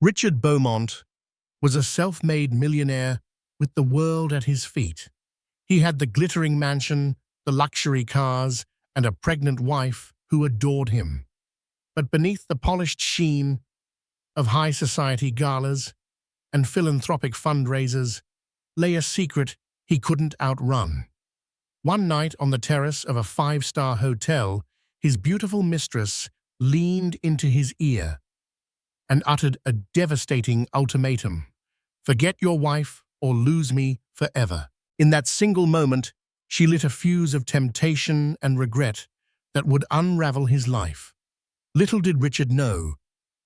Richard Beaumont was a self-made millionaire with the world at his feet. He had the glittering mansion, the luxury cars, and a pregnant wife who adored him. But beneath the polished sheen of high society galas and philanthropic fundraisers lay a secret he couldn't outrun. One night on the terrace of a five-star hotel, his beautiful mistress leaned into his ear and uttered a devastating ultimatum: "Forget your wife or lose me forever." In that single moment, she lit a fuse of temptation and regret that would unravel his life. Little did Richard know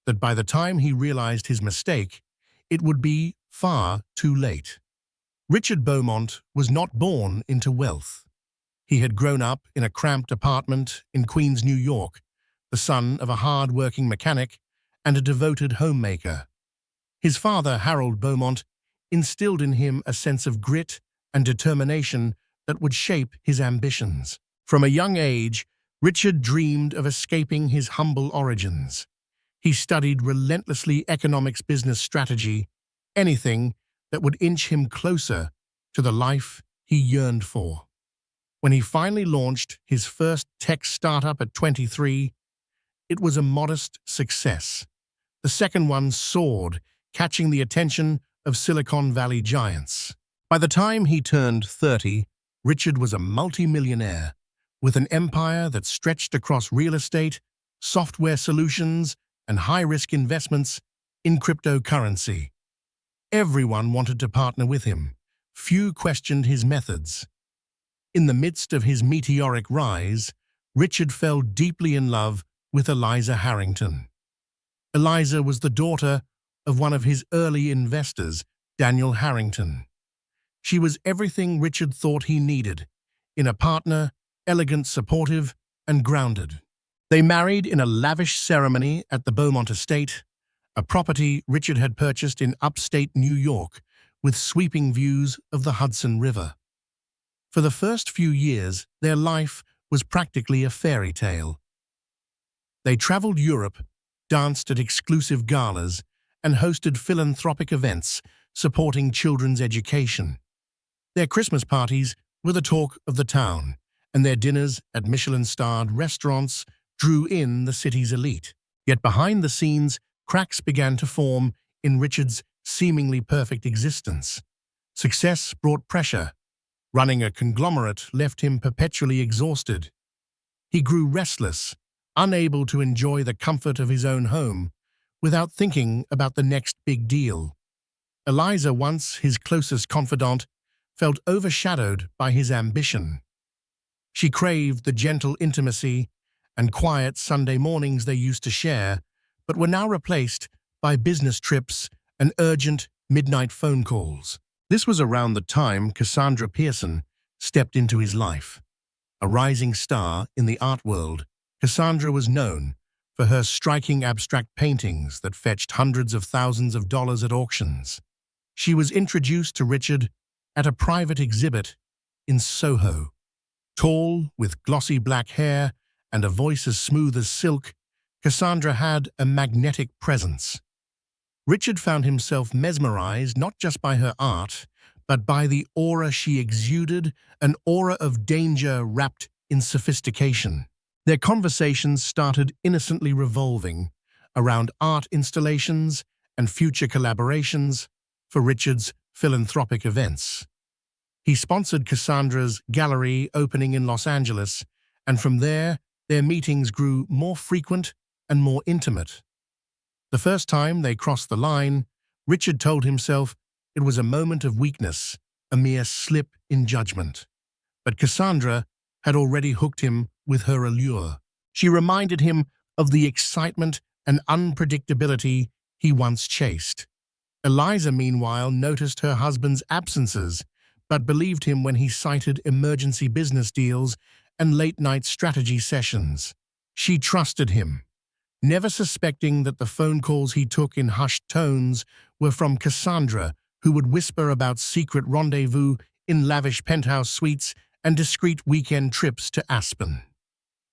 that by the time he realized his mistake, it would be far too late. Richard Beaumont was not born into wealth. He had grown up in a cramped apartment in Queens, New York, the son of a hard-working mechanic and a devoted homemaker. His father, Harold Beaumont, instilled in him a sense of grit and determination that would shape his ambitions. From a young age, Richard dreamed of escaping his humble origins. He studied relentlessly economics, business strategy, anything that would inch him closer to the life he yearned for. When he finally launched his first tech startup at 23, it was a modest success. The second one soared, catching the attention of Silicon Valley giants. By the time he turned 30, Richard was a multimillionaire with an empire that stretched across real estate, software solutions, and high-risk investments in cryptocurrency. Everyone wanted to partner with him. Few questioned his methods. In the midst of his meteoric rise, Richard fell deeply in love with Eliza Harrington. Eliza was the daughter of one of his early investors, Daniel Harrington. She was everything Richard thought he needed in a partner: elegant, supportive, and grounded. They married in a lavish ceremony at the Beaumont estate, a property Richard had purchased in upstate New York with sweeping views of the Hudson River. For the first few years, their life was practically a fairy tale. They traveled Europe, danced at exclusive galas, and hosted philanthropic events supporting children's education. Their Christmas parties were the talk of the town, and their dinners at Michelin-starred restaurants drew in the city's elite. Yet behind the scenes, cracks began to form in Richard's seemingly perfect existence. Success brought pressure. Running a conglomerate left him perpetually exhausted. He grew restless, unable to enjoy the comfort of his own home without thinking about the next big deal. Eliza, once his closest confidant, felt overshadowed by his ambition. She craved the gentle intimacy and quiet Sunday mornings they used to share, but were now replaced by business trips and urgent midnight phone calls. This was around the time Cassandra Pearson stepped into his life. A rising star in the art world, Cassandra was known for her striking abstract paintings that fetched hundreds of thousands of dollars at auctions. She was introduced to Richard at a private exhibit in Soho. Tall, with glossy black hair and a voice as smooth as silk, Cassandra had a magnetic presence. Richard found himself mesmerized not just by her art, but by the aura she exuded, an aura of danger wrapped in sophistication. Their conversations started innocently revolving around art installations and future collaborations for Richard's philanthropic events. He sponsored Cassandra's gallery opening in Los Angeles, and from there, their meetings grew more frequent and more intimate. The first time they crossed the line, Richard told himself it was a moment of weakness, a mere slip in judgment. But Cassandra had already hooked him with her allure. She reminded him of the excitement and unpredictability he once chased. Eliza, meanwhile, noticed her husband's absences, but believed him when he cited emergency business deals and late-night strategy sessions. She trusted him, never suspecting that the phone calls he took in hushed tones were from Cassandra, who would whisper about secret rendezvous in lavish penthouse suites and discreet weekend trips to Aspen.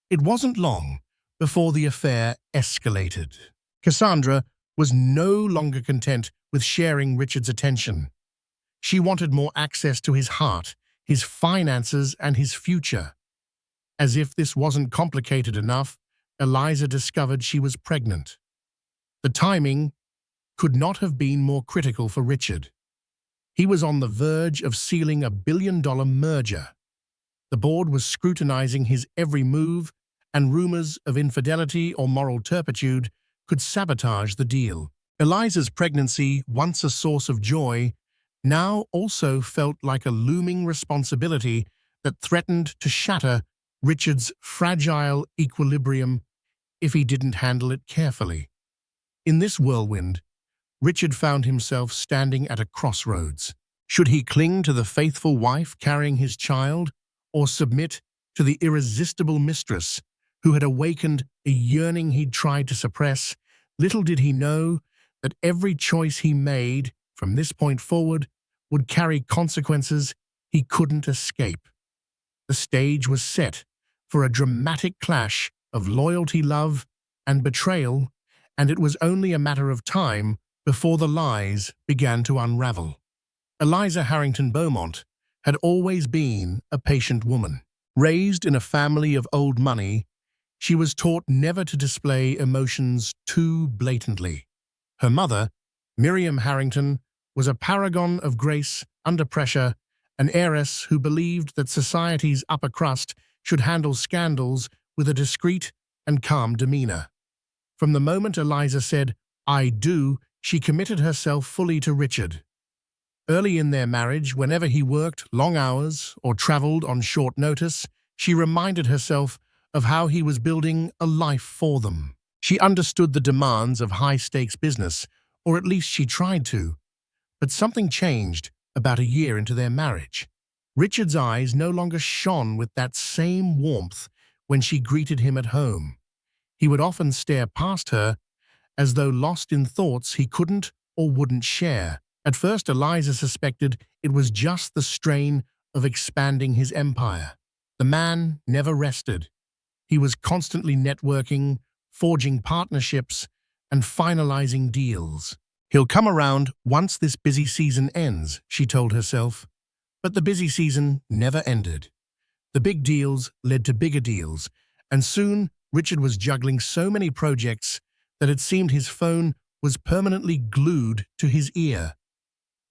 It wasn't long before the affair escalated. Cassandra was no longer content with sharing Richard's attention. She wanted more access to his heart, his finances, and his future. As if this wasn't complicated enough, Eliza discovered she was pregnant. The timing could not have been more critical for Richard. He was on the verge of sealing a billion-dollar merger. The board was scrutinizing his every move, and rumors of infidelity or moral turpitude could sabotage the deal. Eliza's pregnancy, once a source of joy, now also felt like a looming responsibility that threatened to shatter Richard's fragile equilibrium if he didn't handle it carefully. In this whirlwind, Richard found himself standing at a crossroads. Should he cling to the faithful wife carrying his child, or submit to the irresistible mistress who had awakened a yearning he'd tried to suppress? Little did he know that every choice he made from this point forward would carry consequences he couldn't escape. The stage was set for a dramatic clash of loyalty, love, and betrayal, and it was only a matter of time before the lies began to unravel. Eliza Harrington Beaumont had always been a patient woman. Raised in a family of old money, she was taught never to display emotions too blatantly. Her mother, Miriam Harrington, was a paragon of grace under pressure, an heiress who believed that society's upper crust should handle scandals with a discreet and calm demeanor. From the moment Eliza said, "I do," she committed herself fully to Richard. Early in their marriage, whenever he worked long hours or traveled on short notice, she reminded herself of how he was building a life for them. She understood the demands of high-stakes business, or at least she tried to. But something changed about a year into their marriage. Richard's eyes no longer shone with that same warmth when she greeted him at home. He would often stare past her as though lost in thoughts he couldn't or wouldn't share. At first, Eliza suspected it was just the strain of expanding his empire. The man never rested. He was constantly networking, forging partnerships, and finalizing deals. "He'll come around once this busy season ends," she told herself. But the busy season never ended. The big deals led to bigger deals, and soon Richard was juggling so many projects that it seemed his phone was permanently glued to his ear.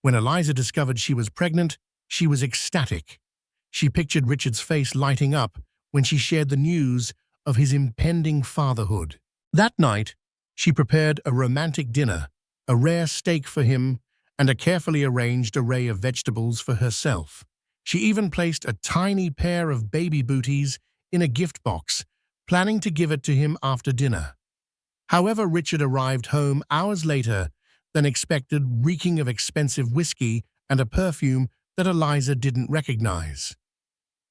When Eliza discovered she was pregnant, she was ecstatic. She pictured Richard's face lighting up when she shared the news of his impending fatherhood. That night, she prepared a romantic dinner, a rare steak for him, and a carefully arranged array of vegetables for herself. She even placed a tiny pair of baby booties in a gift box, planning to give it to him after dinner. However, Richard arrived home hours later than expected, reeking of expensive whiskey and a perfume that Eliza didn't recognize.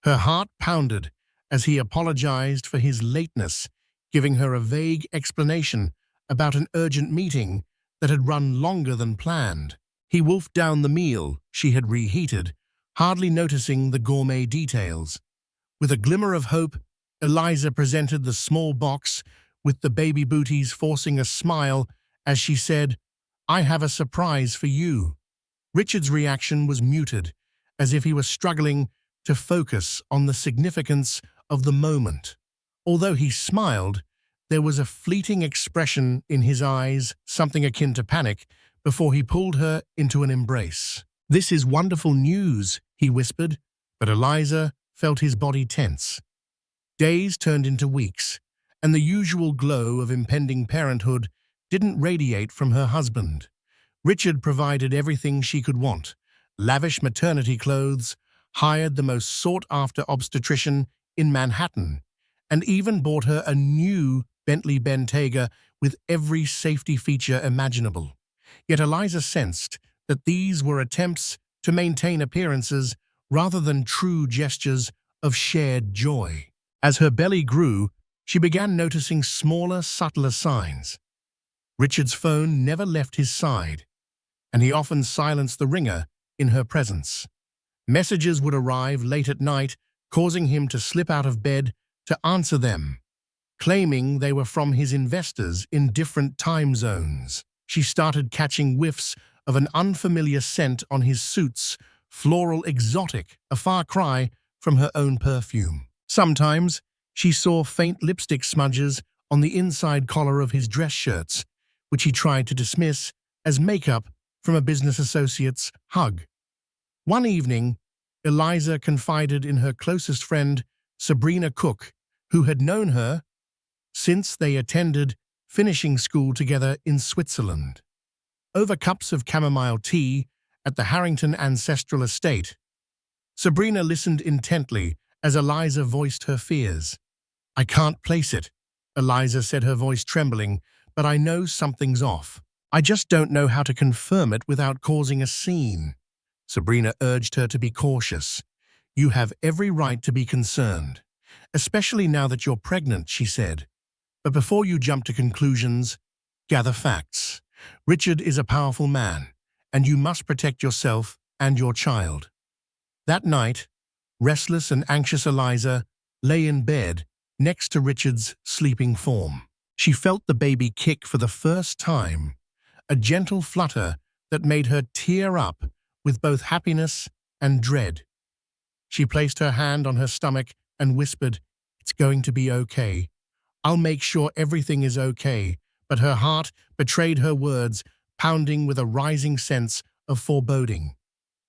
Her heart pounded as he apologized for his lateness, giving her a vague explanation about an urgent meeting that had run longer than planned. He wolfed down the meal she had reheated, hardly noticing the gourmet details. With a glimmer of hope, Eliza presented the small box with the baby booties, forcing a smile as she said, "I have a surprise for you." Richard's reaction was muted, as if he was struggling to focus on the significance of the moment. Although he smiled, there was a fleeting expression in his eyes, something akin to panic, before he pulled her into an embrace. "This is wonderful news," he whispered, but Eliza felt his body tense. Days turned into weeks, and the usual glow of impending parenthood didn't radiate from her husband. Richard provided everything she could want: lavish maternity clothes, hired the most sought-after obstetrician in Manhattan, and even bought her a new Bentley Bentayga with every safety feature imaginable. Yet Eliza sensed that these were attempts to maintain appearances rather than true gestures of shared joy. As her belly grew, she began noticing smaller, subtler signs. Richard's phone never left his side, and he often silenced the ringer in her presence. Messages would arrive late at night, causing him to slip out of bed to answer them, claiming they were from his investors in different time zones. she started catching whiffs of an unfamiliar scent on his suits, floral exotic, a far cry from her own perfume. Sometimes she saw faint lipstick smudges on the inside collar of his dress shirts, which he tried to dismiss as makeup from a business associate's hug. One evening, Eliza confided in her closest friend, Sabrina Cook, who had known her since they attended finishing school together in Switzerland. Over cups of chamomile tea at the Harrington ancestral estate, Sabrina listened intently as Eliza voiced her fears. "I can't place it," Eliza said, her voice trembling, "but I know something's off. I just don't know how to confirm it without causing a scene." Sabrina urged her to be cautious. "You have every right to be concerned, especially now that you're pregnant," she said. "But before you jump to conclusions, gather facts. Richard is a powerful man, and you must protect yourself and your child." That night, restless and anxious Eliza lay in bed next to Richard's sleeping form. She felt the baby kick for the first time, a gentle flutter that made her tear up with both happiness and dread. She placed her hand on her stomach and whispered, "It's going to be okay. I'll make sure everything is okay." But her heart betrayed her words, pounding with a rising sense of foreboding.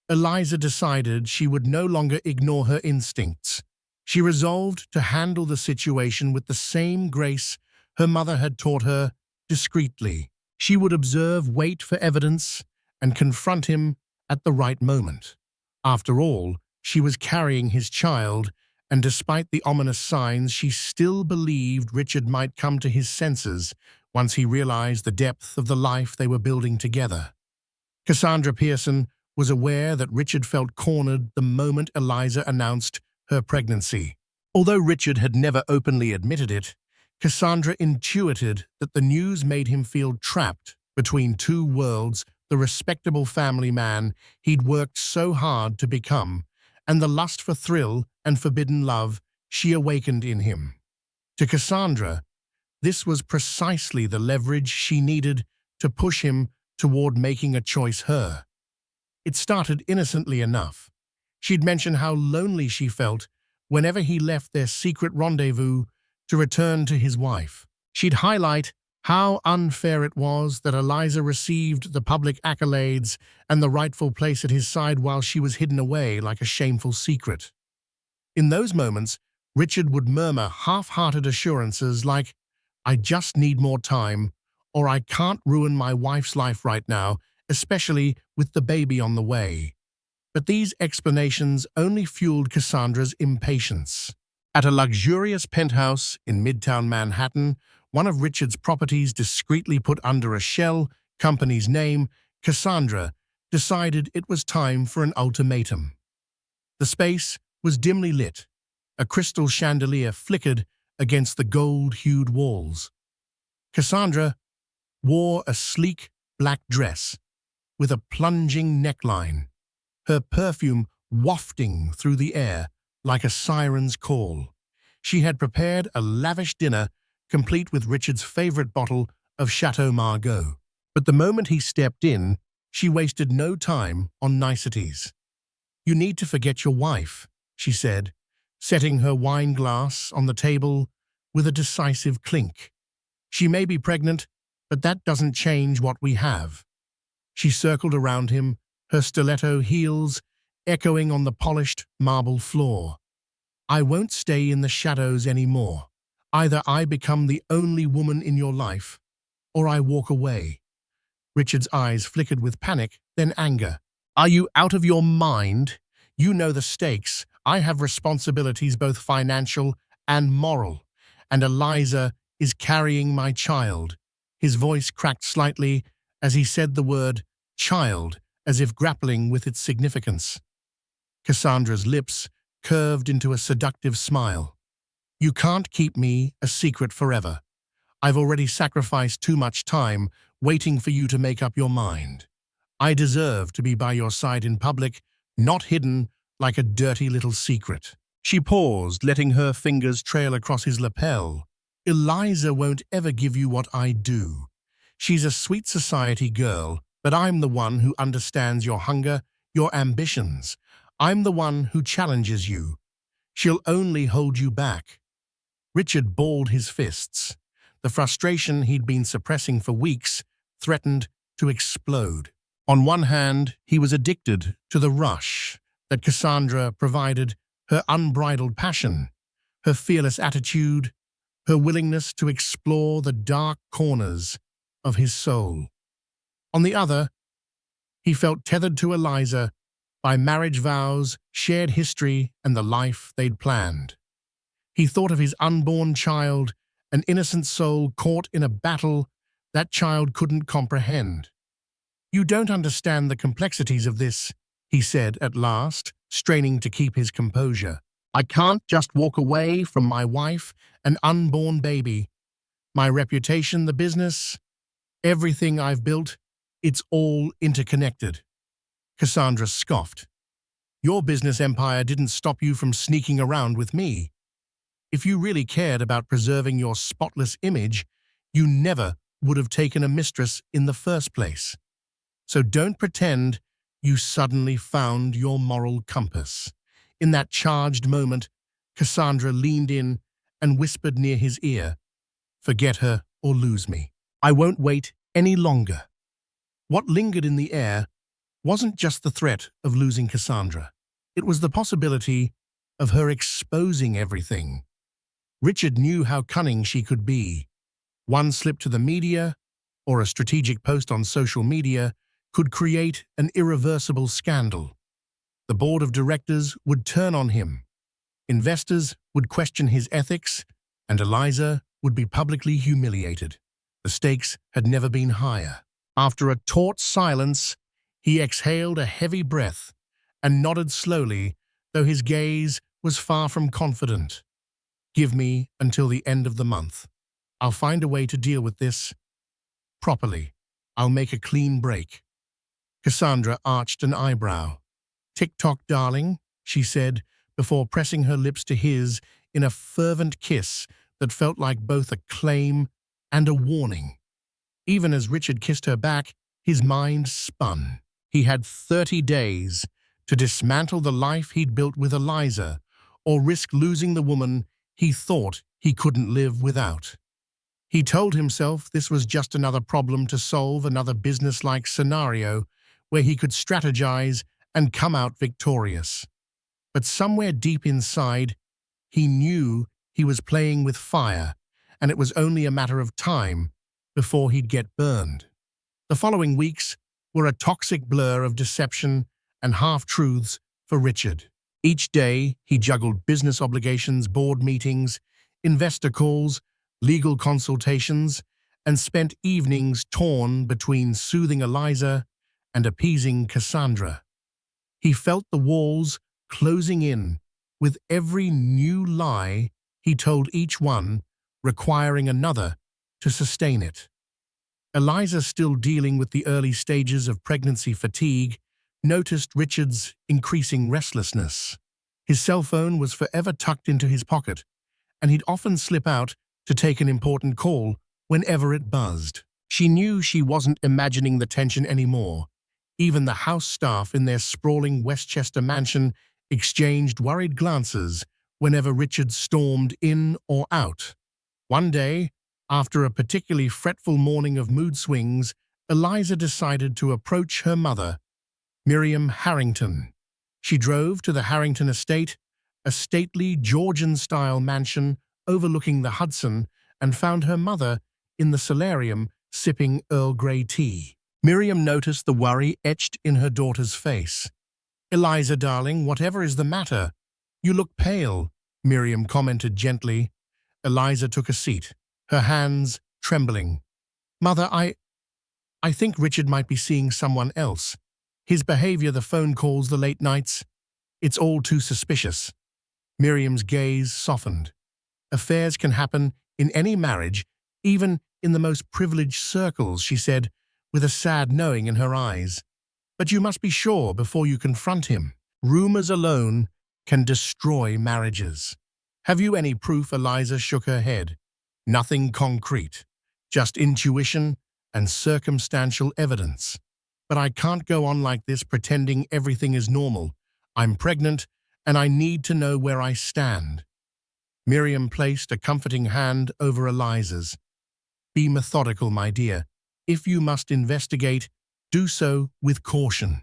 Eliza decided she would no longer ignore her instincts. She resolved to handle the situation with the same grace her mother had taught her, discreetly. She would observe, wait for evidence, and confront him at the right moment. After all, she was carrying his child, and despite the ominous signs, she still believed Richard might come to his senses once he realized the depth of the life they were building together. Cassandra Pearson was aware that Richard felt cornered the moment Eliza announced her pregnancy. Although Richard had never openly admitted it, Cassandra intuited that the news made him feel trapped between two worlds, the respectable family man he'd worked so hard to become, and the lust for thrill and forbidden love she awakened in him. To Cassandra, this was precisely the leverage she needed to push him toward making a choice her. It started innocently enough. She'd mentioned how lonely she felt whenever he left their secret rendezvous to return to his wife. She'd highlight how unfair it was that Eliza received the public accolades and the rightful place at his side while she was hidden away like a shameful secret. In those moments, Richard would murmur half-hearted assurances like, "I just need more time," or "I can't ruin my wife's life right now, especially with the baby on the way." But these explanations only fueled Cassandra's impatience. At a luxurious penthouse in Midtown Manhattan, one of Richard's properties discreetly put under a shell company's name, Cassandra decided it was time for an ultimatum. The space was dimly lit. A crystal chandelier flickered against the gold-hued walls. Cassandra wore a sleek black dress with a plunging neckline, her perfume wafting through the air like a siren's call. She had prepared a lavish dinner, complete with Richard's favorite bottle of Chateau Margaux. But the moment he stepped in, she wasted no time on niceties. "You need to forget your wife," she said, setting her wine glass on the table with a decisive clink. "She may be pregnant, but that doesn't change what we have." She circled around him, her stiletto heels echoing on the polished marble floor. "I won't stay in the shadows anymore. Either I become the only woman in your life, or I walk away." Richard's eyes flickered with panic, then anger. "Are you out of your mind? You know the stakes. I have responsibilities, both financial and moral, and Eliza is carrying my child." His voice cracked slightly as he said the word child, as if grappling with its significance. Cassandra's lips curved into a seductive smile. "You can't keep me a secret forever. I've already sacrificed too much time waiting for you to make up your mind. I deserve to be by your side in public, not hidden like a dirty little secret." She paused, letting her fingers trail across his lapel. "Eliza won't ever give you what I do. She's a sweet society girl, but I'm the one who understands your hunger, your ambitions. I'm the one who challenges you. She'll only hold you back." Richard balled his fists. The frustration he'd been suppressing for weeks threatened to explode. On one hand, he was addicted to the rush that Cassandra provided, her unbridled passion, her fearless attitude, her willingness to explore the dark corners of his soul. On the other, he felt tethered to Eliza by marriage vows, shared history, and the life they'd planned. He thought of his unborn child, an innocent soul caught in a battle that child couldn't comprehend. "You don't understand the complexities of this," he said at last, straining to keep his composure. "I can't just walk away from my wife and unborn baby. My reputation, the business, everything I've built, it's all interconnected." Cassandra scoffed. "Your business empire didn't stop you from sneaking around with me. If you really cared about preserving your spotless image, you never would have taken a mistress in the first place. So don't pretend you suddenly found your moral compass." In that charged moment, Cassandra leaned in and whispered near his ear, "Forget her or lose me. I won't wait any longer." What lingered in the air wasn't just the threat of losing Cassandra. It was the possibility of her exposing everything. Richard knew how cunning she could be. One slip to the media, or a strategic post on social media, could create an irreversible scandal. The board of directors would turn on him. Investors would question his ethics, and Eliza would be publicly humiliated. The stakes had never been higher. After a taut silence, he exhaled a heavy breath and nodded slowly, though his gaze was far from confident. "Give me until the end of the month. I'll find a way to deal with this properly. I'll make a clean break." Cassandra arched an eyebrow. "Tick-tock, darling," she said, before pressing her lips to his in a fervent kiss that felt like both a claim and a warning. Even as Richard kissed her back, his mind spun. He had 30 days to dismantle the life he'd built with Eliza, or risk losing the woman he thought he couldn't live without. He told himself this was just another problem to solve, another business-like scenario where he could strategize and come out victorious. But somewhere deep inside, he knew he was playing with fire, and it was only a matter of time before he'd get burned. The following weeks were a toxic blur of deception and half-truths for Richard. Each day, he juggled business obligations, board meetings, investor calls, legal consultations, and spent evenings torn between soothing Eliza and appeasing Cassandra. He felt the walls closing in with every new lie he told, each one requiring another to sustain it. Eliza, still dealing with the early stages of pregnancy fatigue, noticed Richard's increasing restlessness. His cell phone was forever tucked into his pocket, and he'd often slip out to take an important call whenever it buzzed. She knew she wasn't imagining the tension anymore. Even the house staff in their sprawling Westchester mansion exchanged worried glances whenever Richard stormed in or out. One day, after a particularly fretful morning of mood swings, Eliza decided to approach her mother, Miriam Harrington. She drove to the Harrington estate, a stately Georgian-style mansion overlooking the Hudson, and found her mother in the solarium sipping Earl Grey tea. Miriam noticed the worry etched in her daughter's face. "Eliza, darling, whatever is the matter? You look pale," Miriam commented gently. Eliza took a seat, her hands trembling. "Mother, I think Richard might be seeing someone else. His behavior, the phone calls, the late nights, it's all too suspicious." Miriam's gaze softened. "Affairs can happen in any marriage, even in the most privileged circles," she said, with a sad knowing in her eyes. "But you must be sure before you confront him. Rumors alone can destroy marriages." "Have you any proof?" Eliza shook her head. "Nothing concrete. Just intuition and circumstantial evidence. But I can't go on like this pretending everything is normal. I'm pregnant, and I need to know where I stand. Miriam placed a comforting hand over Eliza's. Be methodical, my dear. If you must investigate, do so with caution.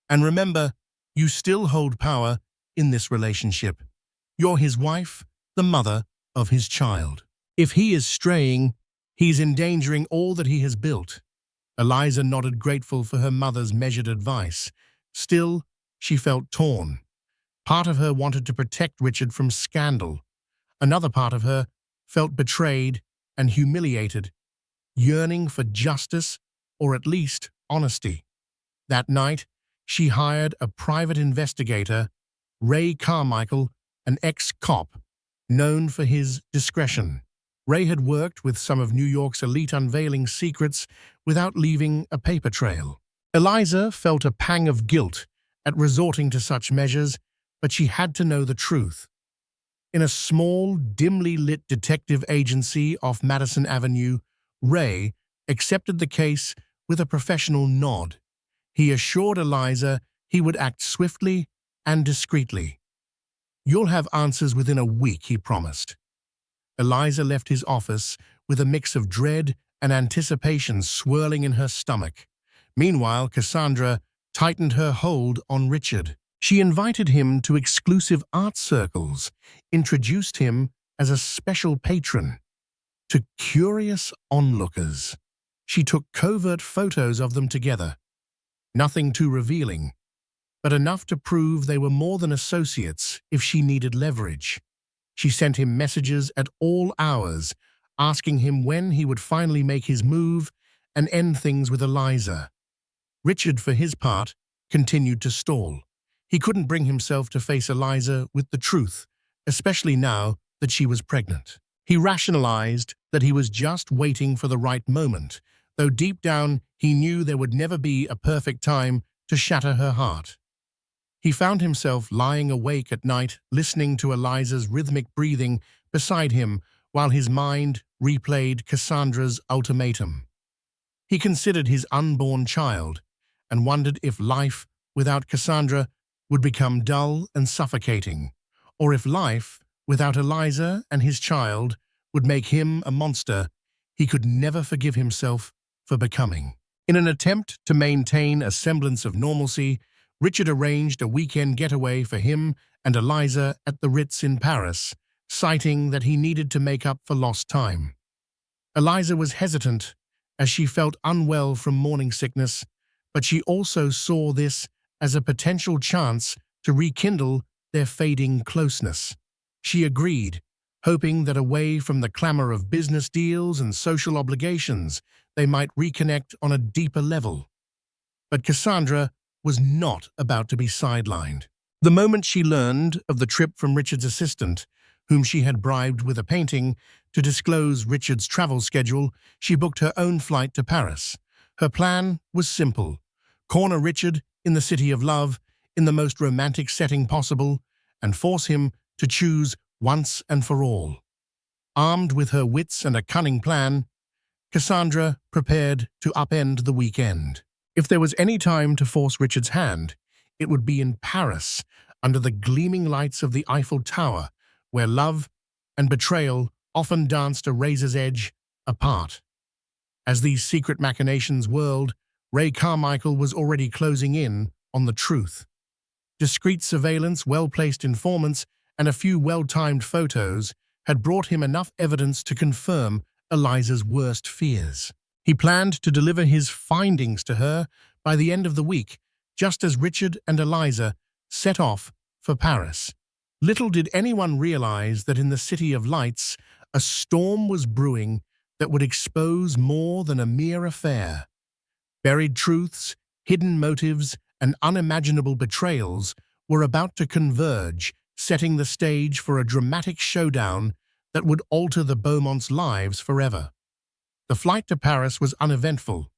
And remember, you still hold power in this relationship. You're his wife, the mother of his child. If he is straying, he's endangering all that he has built. Eliza nodded, grateful for her mother's measured advice. Still, she felt torn. Part of her wanted to protect Richard from scandal. Another part of her felt betrayed and humiliated, yearning for justice or at least honesty. That night, she hired a private investigator, Ray Carmichael, an ex-cop, known for his discretion. Ray had worked with some of New York's elite, unveiling secrets without leaving a paper trail. Eliza felt a pang of guilt at resorting to such measures, but she had to know the truth. In a small, dimly lit detective agency off Madison Avenue, Ray accepted the case with a professional nod. He assured Eliza he would act swiftly and discreetly. You'll have answers within a week, he promised. Eliza left his office with a mix of dread and anticipation swirling in her stomach. Meanwhile, Cassandra tightened her hold on Richard. She invited him to exclusive art circles, introduced him as a special patron. To curious onlookers, she took covert photos of them together. Nothing too revealing, but enough to prove they were more than associates if she needed leverage. She sent him messages at all hours, asking him when he would finally make his move and end things with Eliza. Richard, for his part, continued to stall. He couldn't bring himself to face Eliza with the truth, especially now that she was pregnant. He rationalized that he was just waiting for the right moment, though deep down he knew there would never be a perfect time to shatter her heart. He found himself lying awake at night, listening to Eliza's rhythmic breathing beside him while his mind replayed Cassandra's ultimatum. He considered his unborn child and wondered if life without Cassandra would become dull and suffocating, or if life without Eliza and his child would make him a monster he could never forgive himself for becoming. In an attempt to maintain a semblance of normalcy, Richard arranged a weekend getaway for him and Eliza at the Ritz in Paris, citing that he needed to make up for lost time. Eliza was hesitant as she felt unwell from morning sickness, but she also saw this as a potential chance to rekindle their fading closeness. She agreed, hoping that away from the clamor of business deals and social obligations, they might reconnect on a deeper level. But Cassandra was not about to be sidelined. The moment she learned of the trip from Richard's assistant, whom she had bribed with a painting to disclose Richard's travel schedule, she booked her own flight to Paris. Her plan was simple: corner Richard in the city of love, in the most romantic setting possible, and force him to choose once and for all. Armed with her wits and a cunning plan, Cassandra prepared to upend the weekend. If there was any time to force Richard's hand, it would be in Paris, under the gleaming lights of the Eiffel Tower, where love and betrayal often danced a razor's edge apart. As these secret machinations whirled, Ray Carmichael was already closing in on the truth. Discreet surveillance, well-placed informants, and a few well-timed photos had brought him enough evidence to confirm Eliza's worst fears. He planned to deliver his findings to her by the end of the week, just as Richard and Eliza set off for Paris. Little did anyone realize that in the City of Lights, a storm was brewing that would expose more than a mere affair. Buried truths, hidden motives, and unimaginable betrayals were about to converge, setting the stage for a dramatic showdown that would alter the Beaumonts' lives forever. The flight to Paris was uneventful,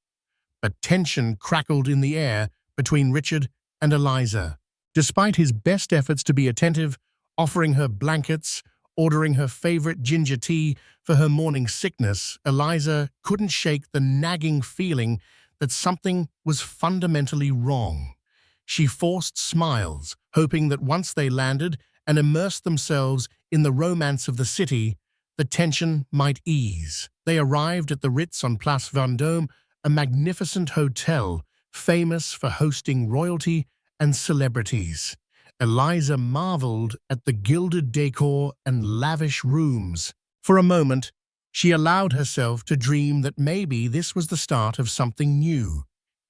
but tension crackled in the air between Richard and Eliza. Despite his best efforts to be attentive, offering her blankets ordering her favorite ginger tea for her morning sickness, Eliza couldn't shake the nagging feeling that something was fundamentally wrong. She forced smiles, hoping that once they landed and immersed themselves in the romance of the city, the tension might ease. They arrived at the Ritz on Place Vendôme, a magnificent hotel famous for hosting royalty and celebrities. Eliza marveled at the gilded decor and lavish rooms. For a moment, she allowed herself to dream that maybe this was the start of something new.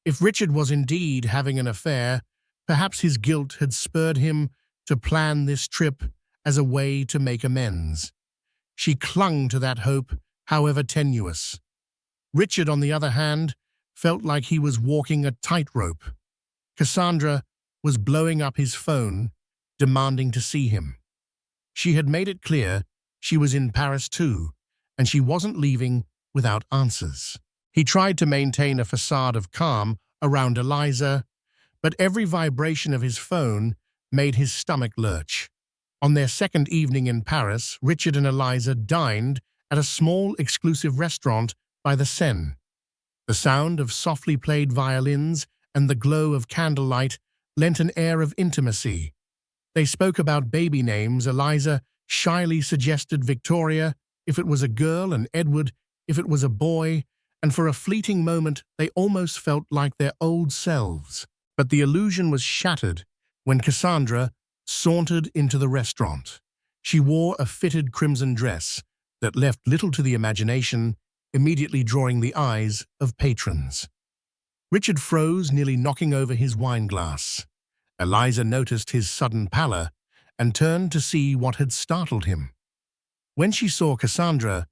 If Richard was indeed having an affair, perhaps his guilt had spurred him to plan this trip as a way to make amends. She clung to that hope, however tenuous. Richard, on the other hand, felt like he was walking a tightrope. Cassandra was blowing up his phone, demanding to see him. She had made it clear she was in Paris too, and she wasn't leaving without answers. He tried to maintain a facade of calm around Eliza, but every vibration of his phone made his stomach lurch. On their second evening in Paris, Richard and Eliza dined at a small, exclusive restaurant by the Seine. The sound of softly played violins and the glow of candlelight lent an air of intimacy. They spoke about baby names. Eliza shyly suggested Victoria if it was a girl and Edward if it was a boy, and for a fleeting moment they almost felt like their old selves. But the illusion was shattered when Cassandra sauntered into the restaurant. She wore a fitted crimson dress that left little to the imagination, immediately drawing the eyes of patrons. Richard froze, nearly knocking over his wineglass. Eliza noticed his sudden pallor and turned to see what had startled him. When she saw Cassandra,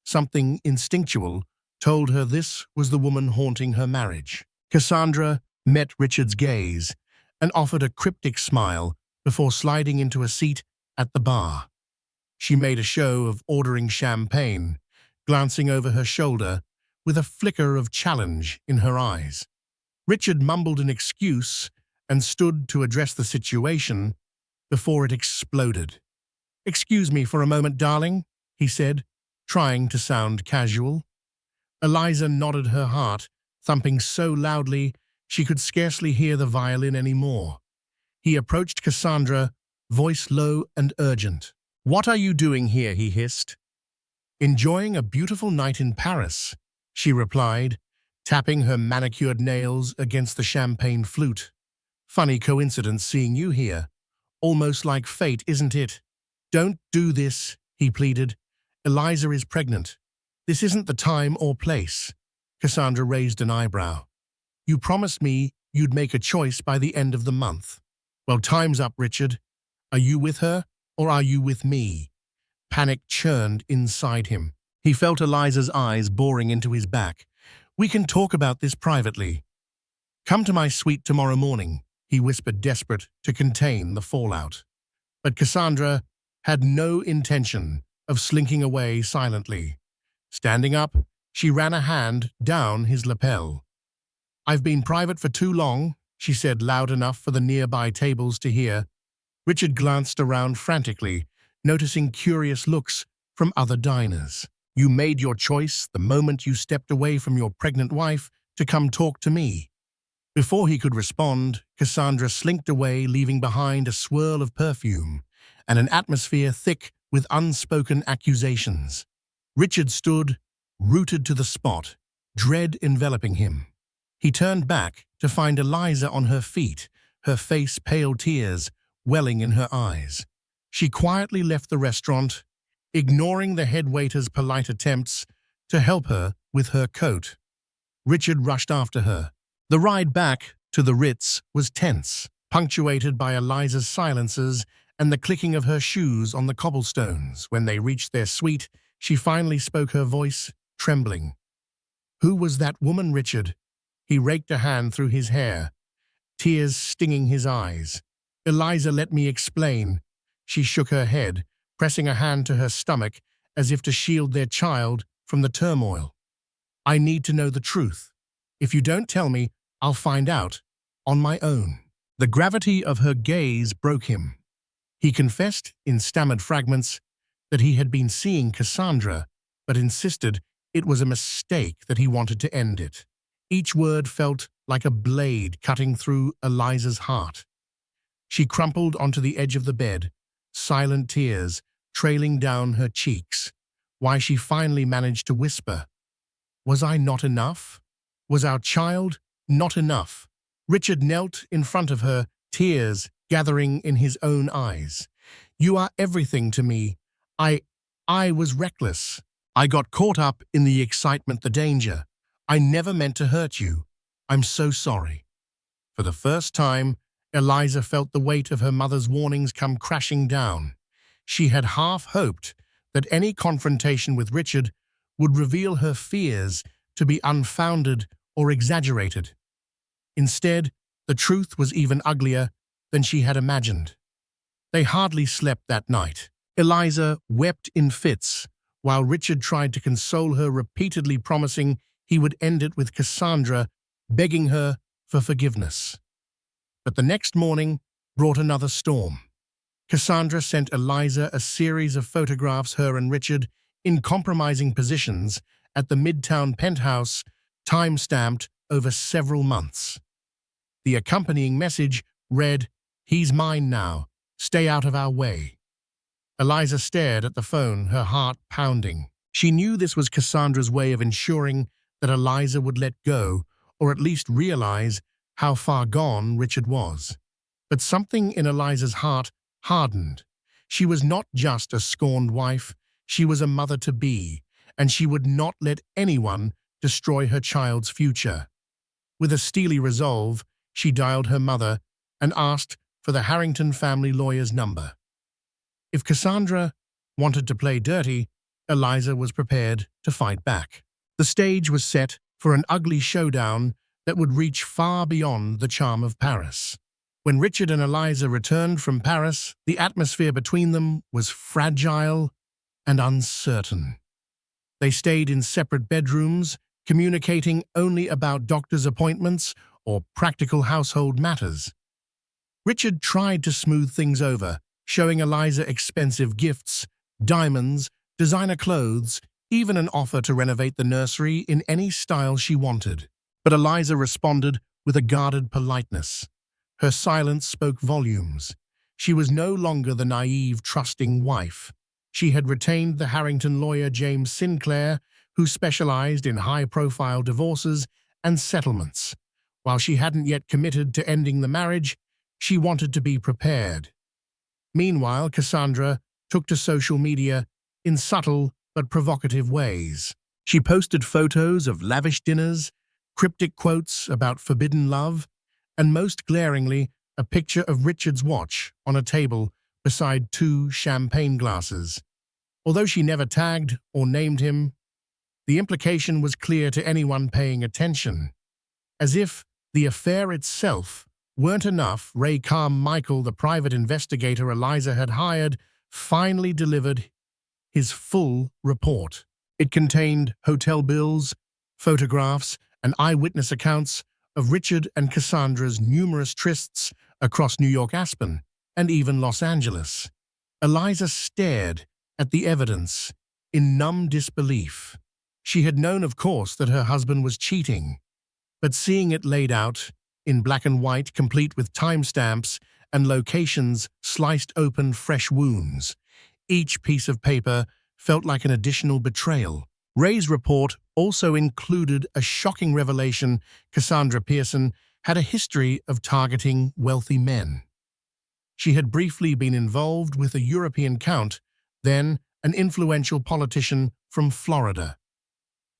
something instinctual told her this was the woman haunting her marriage. Cassandra met Richard's gaze and offered a cryptic smile before sliding into a seat at the bar. She made a show of ordering champagne, glancing over her shoulder with a flicker of challenge in her eyes. Richard mumbled an excuse and stood to address the situation before it exploded. "Excuse me for a moment, darling," he said, trying to sound casual. Eliza nodded, her heart thumping so loudly she could scarcely hear the violin anymore. He approached Cassandra, voice low and urgent. "What are you doing here?" he hissed. "Enjoying a beautiful night in Paris," she replied, tapping her manicured nails against the champagne flute. "Funny coincidence seeing you here. Almost like fate, isn't it?" "Don't do this," he pleaded. "Eliza is pregnant. This isn't the time or place." Cassandra raised an eyebrow. "You promised me you'd make a choice by the end of the month." "Well, time's up, Richard. Are you with her or are you with me?" Panic churned inside him. He felt Eliza's eyes boring into his back. "We can talk about this privately. Come to my suite tomorrow morning," he whispered, desperate to contain the fallout. But Cassandra had no intention of slinking away silently. Standing up, she ran a hand down his lapel. "I've been private for too long," she said, loud enough for the nearby tables to hear. Richard glanced around frantically, noticing curious looks from other diners. "You made your choice the moment you stepped away from your pregnant wife to come talk to me." Before he could respond, Cassandra slinked away, leaving behind a swirl of perfume and an atmosphere thick with unspoken accusations. Richard stood, rooted to the spot, dread enveloping him. He turned back to find Eliza on her feet, her face pale, tears welling in her eyes. She quietly left the restaurant, ignoring the head waiter's polite attempts to help her with her coat. Richard rushed after her. The ride back to the Ritz was tense, punctuated by Eliza's silences and the clicking of her shoes on the cobblestones. When they reached their suite, she finally spoke, her voice trembling. "Who was that woman, Richard?" He raked a hand through his hair, tears stinging his eyes. "Eliza, let me explain." She shook her head, pressing a hand to her stomach as if to shield their child from the turmoil. "I need to know the truth. If you don't tell me, I'll find out on my own." The gravity of her gaze broke him. He confessed in stammered fragments, that he had been seeing Cassandra, but insisted it was a mistake, that he wanted to end it. Each word felt like a blade cutting through Eliza's heart. She crumpled onto the edge of the bed, silent tears trailing down her cheeks, while she finally managed to whisper, "Was I not enough? Was our child not enough?" Richard knelt in front of her, tears gathering in his own eyes. "You are everything to me. I was reckless. I got caught up in the excitement, the danger. I never meant to hurt you. I'm so sorry." For the first time, Eliza felt the weight of her mother's warnings come crashing down. She had half hoped that any confrontation with Richard would reveal her fears to be unfounded or exaggerated. Instead, the truth was even uglier than she had imagined. They hardly slept that night. Eliza wept in fits, while Richard tried to console her, repeatedly promising he would end it with Cassandra, begging her for forgiveness. But the next morning brought another storm. Cassandra sent Eliza a series of photographs, her and Richard in compromising positions at the Midtown penthouse, time-stamped over several months. The accompanying message read, "He's mine now. Stay out of our way." Eliza stared at the phone, her heart pounding. She knew this was Cassandra's way of ensuring that Eliza would let go, or at least realize how far gone Richard was. But something in Eliza's heart hardened. She was not just a scorned wife, she was a mother-to-be, and she would not let anyone destroy her child's future. With a steely resolve, she dialed her mother and asked for the Harrington family lawyer's number. If Cassandra wanted to play dirty, Eliza was prepared to fight back. The stage was set for an ugly showdown that would reach far beyond the charm of Paris. When Richard and Eliza returned from Paris, the atmosphere between them was fragile and uncertain. They stayed in separate bedrooms, communicating only about doctor's appointments or practical household matters. Richard tried to smooth things over, showing Eliza expensive gifts, diamonds, designer clothes, even an offer to renovate the nursery in any style she wanted. But Eliza responded with a guarded politeness. Her silence spoke volumes. She was no longer the naive, trusting wife. She had retained the Harrington lawyer James Sinclair, who specialized in high-profile divorces and settlements. While she hadn't yet committed to ending the marriage, she wanted to be prepared. Meanwhile, Cassandra took to social media in subtle but provocative ways. She posted photos of lavish dinners, cryptic quotes about forbidden love, and most glaringly, a picture of Richard's watch on a table beside 2 champagne glasses. Although she never tagged or named him, the implication was clear to anyone paying attention. As if the affair itself weren't enough, Ray Carmichael, the private investigator Eliza had hired, finally delivered his full report. It contained hotel bills, photographs, and eyewitness accounts of Richard and Cassandra's numerous trysts across New York, Aspen, and even Los Angeles. Eliza stared at the evidence in numb disbelief. She had known, of course, that her husband was cheating, but seeing it laid out in black and white, complete with timestamps and locations sliced open, fresh wounds, each piece of paper felt like an additional betrayal. Ray's report also included a shocking revelation: Cassandra Pearson had a history of targeting wealthy men. She had briefly been involved with a European count, then an influential politician from Florida.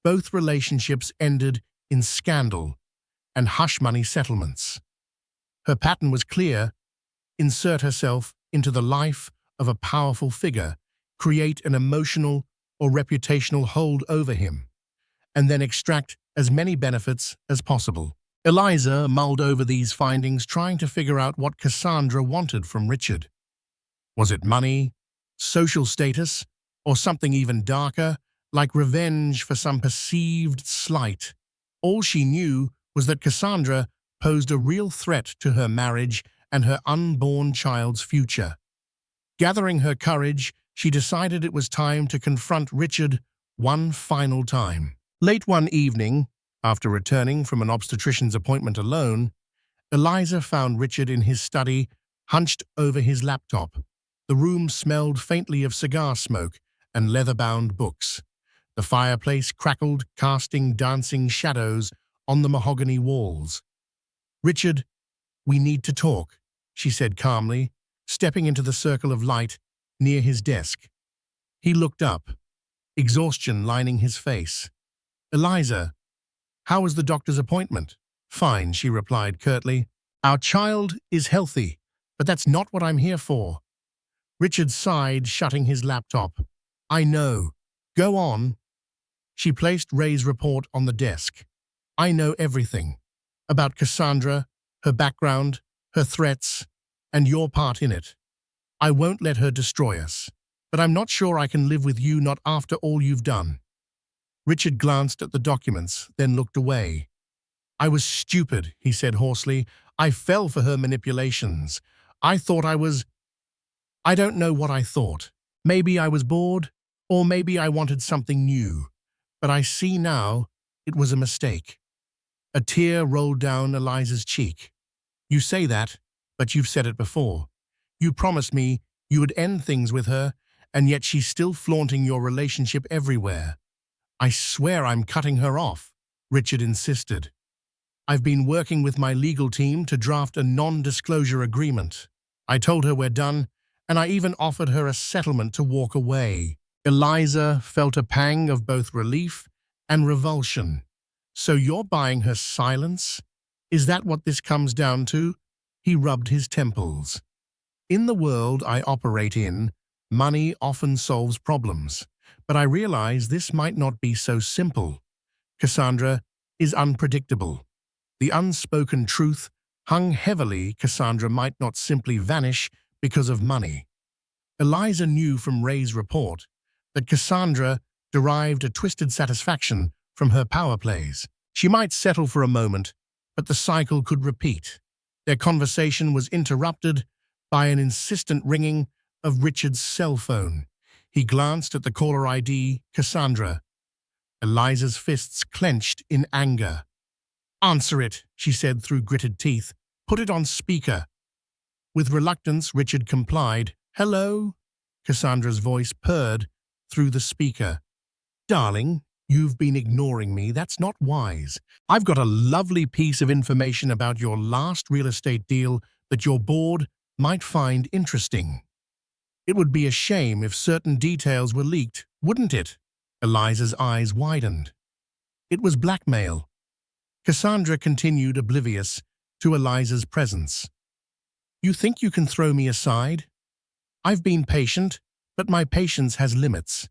Both relationships ended in scandal and hush-money settlements. Her pattern was clear: insert herself into the life of a powerful figure, create an emotional or reputational hold over him, and then extract as many benefits as possible. Eliza mulled over these findings, trying to figure out what Cassandra wanted from Richard. Was it money, social status, or something even darker, like revenge for some perceived slight? All she knew was that Cassandra posed a real threat to her marriage and her unborn child's future. Gathering her courage, she decided it was time to confront Richard one final time. Late one evening, after returning from an obstetrician's appointment alone, Eliza found Richard in his study, hunched over his laptop. The room smelled faintly of cigar smoke and leather-bound books. The fireplace crackled, casting dancing shadows on the mahogany walls. "Richard, we need to talk," she said calmly, stepping into the circle of light near his desk. He looked up, exhaustion lining his face. "Eliza, how was the doctor's appointment?" "Fine," she replied curtly. "Our child is healthy, but that's not what I'm here for." Richard sighed, shutting his laptop. "I know. Go on." She placed Ray's report on the desk. "I know everything. About Cassandra, her background, her threats, and your part in it. I won't let her destroy us. But I'm not sure I can live with you, not after all you've done." Richard glanced at the documents, then looked away. "I was stupid," he said hoarsely. "I fell for her manipulations. I don't know what I thought. Maybe I was bored, or maybe I wanted something new. But I see now it was a mistake." A tear rolled down Eliza's cheek. "You say that, but you've said it before. You promised me you would end things with her, and yet she's still flaunting your relationship everywhere." "I swear I'm cutting her off," Richard insisted. "I've been working with my legal team to draft a non-disclosure agreement. I told her we're done, and I even offered her a settlement to walk away." Eliza felt a pang of both relief and revulsion. "So you're buying her silence? Is that what this comes down to?" He rubbed his temples. "In the world I operate in, money often solves problems, but I realize this might not be so simple. Cassandra is unpredictable. The unspoken truth hung heavily. Cassandra might not simply vanish because of money." Eliza knew from Ray's report that Cassandra derived a twisted satisfaction from her power plays. She might settle for a moment, but the cycle could repeat. Their conversation was interrupted by an insistent ringing of Richard's cell phone. He glanced at the caller ID, Cassandra. Eliza's fists clenched in anger. "Answer it," she said through gritted teeth. "Put it on speaker." With reluctance, Richard complied. "Hello?" Cassandra's voice purred through the speaker. "Darling, you've been ignoring me. That's not wise. I've got a lovely piece of information about your last real estate deal that your board might find interesting. It would be a shame if certain details were leaked, wouldn't it?" Eliza's eyes widened. It was blackmail. Cassandra continued, oblivious to Eliza's presence. "You think you can throw me aside? I've been patient, but my patience has limits.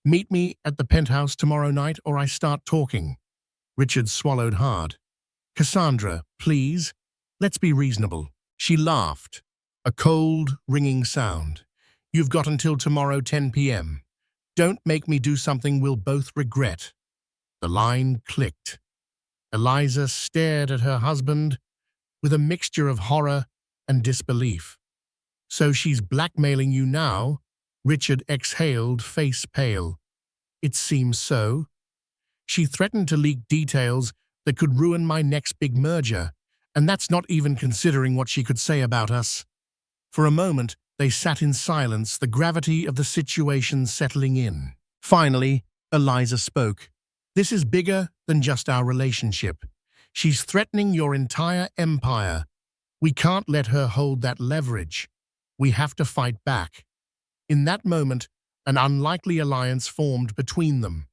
Meet me at the penthouse tomorrow night or I start talking." Richard swallowed hard. "Cassandra, please, let's be reasonable." She laughed, a cold, ringing sound. "You've got until tomorrow 10 p.m. Don't make me do something we'll both regret." The line clicked. Eliza stared at her husband with a mixture of horror and disbelief. "So she's blackmailing you now?" Richard exhaled, face pale. "It seems so. She threatened to leak details that could ruin my next big merger, and that's not even considering what she could say about us." For a moment, they sat in silence, the gravity of the situation settling in. Finally, Eliza spoke. "This is bigger than just our relationship. She's threatening your entire empire. We can't let her hold that leverage. We have to fight back." In that moment, an unlikely alliance formed between them.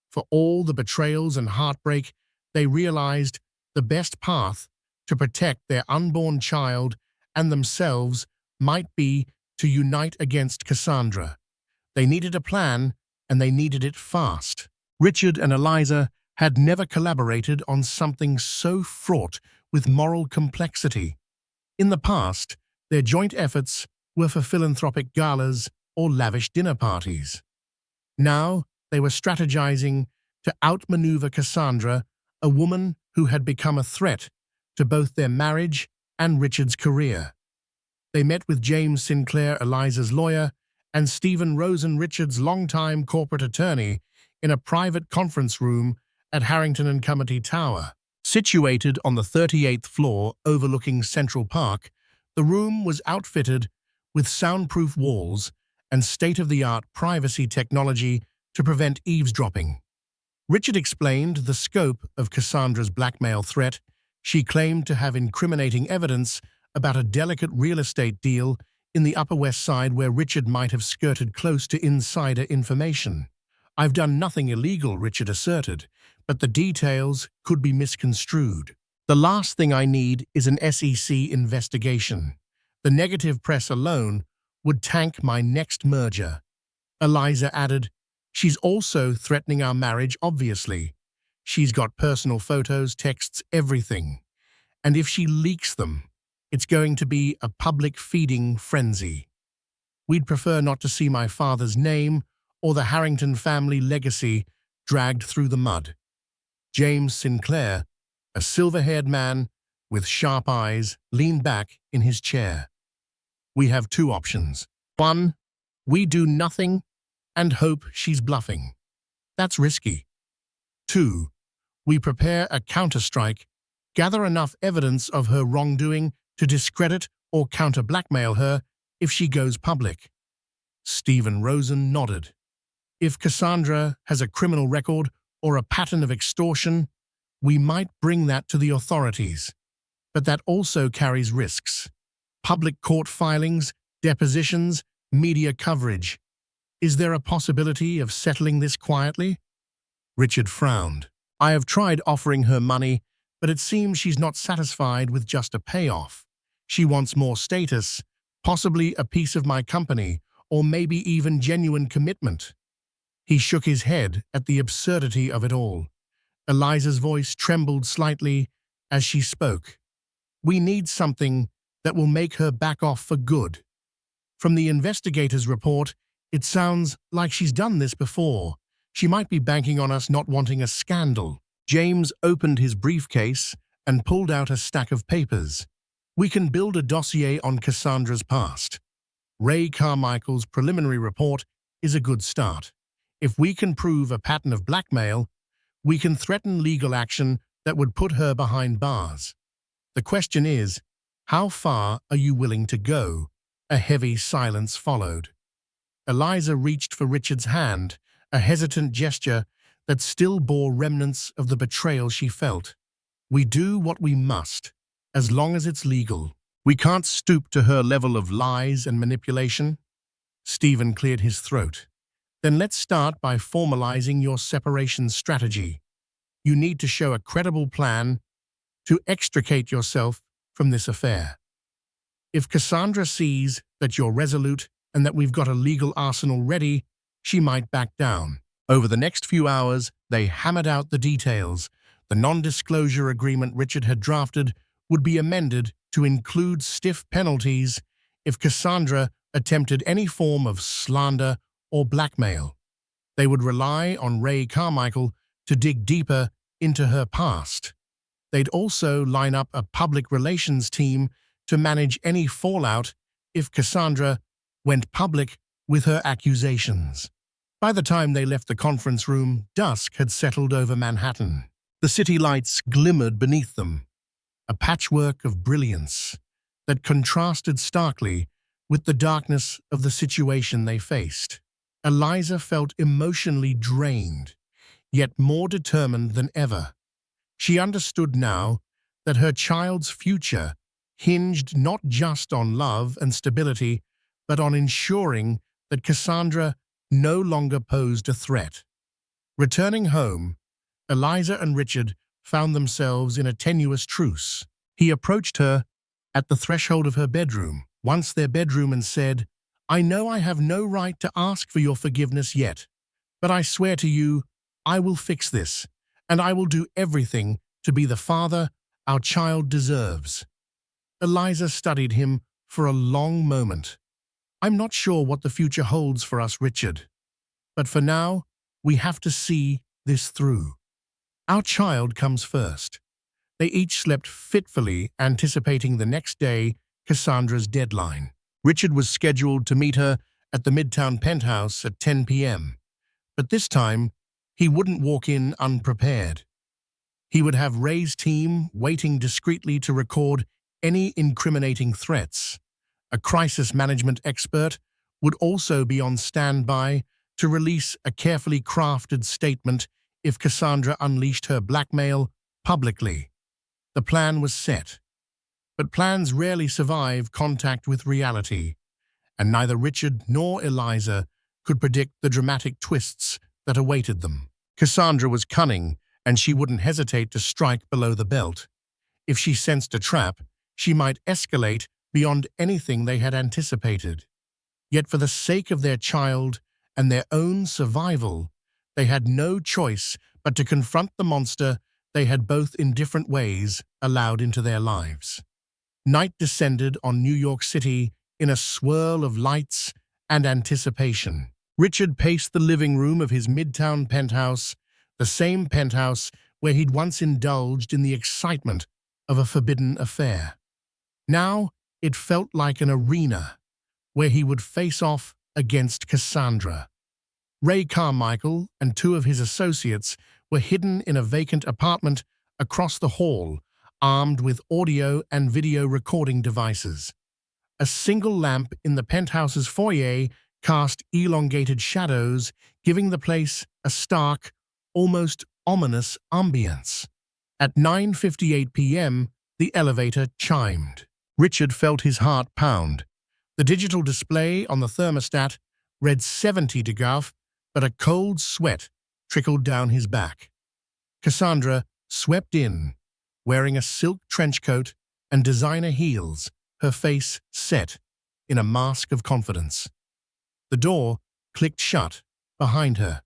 For all the betrayals and heartbreak, they realized the best path to protect their unborn child and themselves might be to unite against Cassandra. They needed a plan, and they needed it fast. Richard and Eliza had never collaborated on something so fraught with moral complexity. In the past, their joint efforts were for philanthropic galas or lavish dinner parties. Now, they were strategizing to outmaneuver Cassandra, a woman who had become a threat to both their marriage and Richard's career. They met with James Sinclair, Eliza's lawyer, and Stephen Rosen, Richard's longtime corporate attorney, in a private conference room at Harrington and Comity Tower. Situated on the 38th floor overlooking Central Park, the room was outfitted with soundproof walls and state-of-the-art privacy technology to prevent eavesdropping. Richard explained the scope of Cassandra's blackmail threat. She claimed to have incriminating evidence about a delicate real estate deal in the Upper West Side where Richard might have skirted close to insider information. "I've done nothing illegal," Richard asserted, "but the details could be misconstrued. The last thing I need is an SEC investigation. The negative press alone would tank my next merger." Eliza added, "She's also threatening our marriage, obviously. She's got personal photos, texts, everything. And if she leaks them, it's going to be a public feeding frenzy. We'd prefer not to see my father's name or the Harrington family legacy dragged through the mud." James Sinclair, a silver-haired man with sharp eyes, leaned back in his chair. "We have two options. One, we do nothing and hope she's bluffing. That's risky. Two, we prepare a counterstrike, gather enough evidence of her wrongdoing to discredit or counter-blackmail her if she goes public." Stephen Rosen nodded. "If Cassandra has a criminal record or a pattern of extortion, we might bring that to the authorities. But that also carries risks. Public court filings, depositions, media coverage. Is there a possibility of settling this quietly?" Richard frowned. "I have tried offering her money, but it seems she's not satisfied with just a payoff. She wants more status, possibly a piece of my company, or maybe even genuine commitment." He shook his head at the absurdity of it all. Eliza's voice trembled slightly as she spoke. "We need something that will make her back off for good. From the investigator's report, it sounds like she's done this before. She might be banking on us not wanting a scandal." James opened his briefcase and pulled out a stack of papers. "We can build a dossier on Cassandra's past. Ray Carmichael's preliminary report is a good start. If we can prove a pattern of blackmail, we can threaten legal action that would put her behind bars. The question is, how far are you willing to go?" A heavy silence followed. Eliza reached for Richard's hand, a hesitant gesture that still bore remnants of the betrayal she felt. "We do what we must, as long as it's legal. We can't stoop to her level of lies and manipulation." Stephen cleared his throat. "Then let's start by formalizing your separation strategy. You need to show a credible plan to extricate yourself from this affair. If Cassandra sees that you're resolute and that we've got a legal arsenal ready, she might back down." Over the next few hours, they hammered out the details. The non-disclosure agreement Richard had drafted would be amended to include stiff penalties if Cassandra attempted any form of slander or blackmail. They would rely on Ray Carmichael to dig deeper into her past. They'd also line up a public relations team to manage any fallout if Cassandra went public with her accusations. By the time they left the conference room, dusk had settled over Manhattan. The city lights glimmered beneath them, a patchwork of brilliance that contrasted starkly with the darkness of the situation they faced. Eliza felt emotionally drained, yet more determined than ever. She understood now that her child's future hinged not just on love and stability, but on ensuring that Cassandra no longer posed a threat. Returning home, Eliza and Richard found themselves in a tenuous truce. He approached her at the threshold of her bedroom, once their bedroom, and said, "I know I have no right to ask for your forgiveness yet, but I swear to you, I will fix this, and I will do everything to be the father our child deserves." Eliza studied him for a long moment. "I'm not sure what the future holds for us, Richard, but for now, we have to see this through. Our child comes first." They each slept fitfully, anticipating the next day, Cassandra's deadline. Richard was scheduled to meet her at the Midtown penthouse at 10 p.m. But this time, he wouldn't walk in unprepared. He would have Ray's team waiting discreetly to record any incriminating threats. A crisis management expert would also be on standby to release a carefully crafted statement if Cassandra unleashed her blackmail publicly. The plan was set. But plans rarely survive contact with reality, and neither Richard nor Eliza could predict the dramatic twists that awaited them. Cassandra was cunning, and she wouldn't hesitate to strike below the belt. If she sensed a trap, she might escalate beyond anything they had anticipated. Yet for the sake of their child and their own survival, they had no choice but to confront the monster they had both in different ways allowed into their lives. Night descended on New York City in a swirl of lights and anticipation. Richard paced the living room of his Midtown penthouse, the same penthouse where he'd once indulged in the excitement of a forbidden affair. Now it felt like an arena where he would face off against Cassandra. Ray Carmichael and two of his associates were hidden in a vacant apartment across the hall, armed with audio and video recording devices. A single lamp in the penthouse's foyer cast elongated shadows, giving the place a stark, almost ominous ambience. At 9:58 p.m., the elevator chimed. Richard felt his heart pound. The digital display on the thermostat read 70 degrees, but a cold sweat trickled down his back. Cassandra swept in, wearing a silk trench coat and designer heels, her face set in a mask of confidence. The door clicked shut behind her.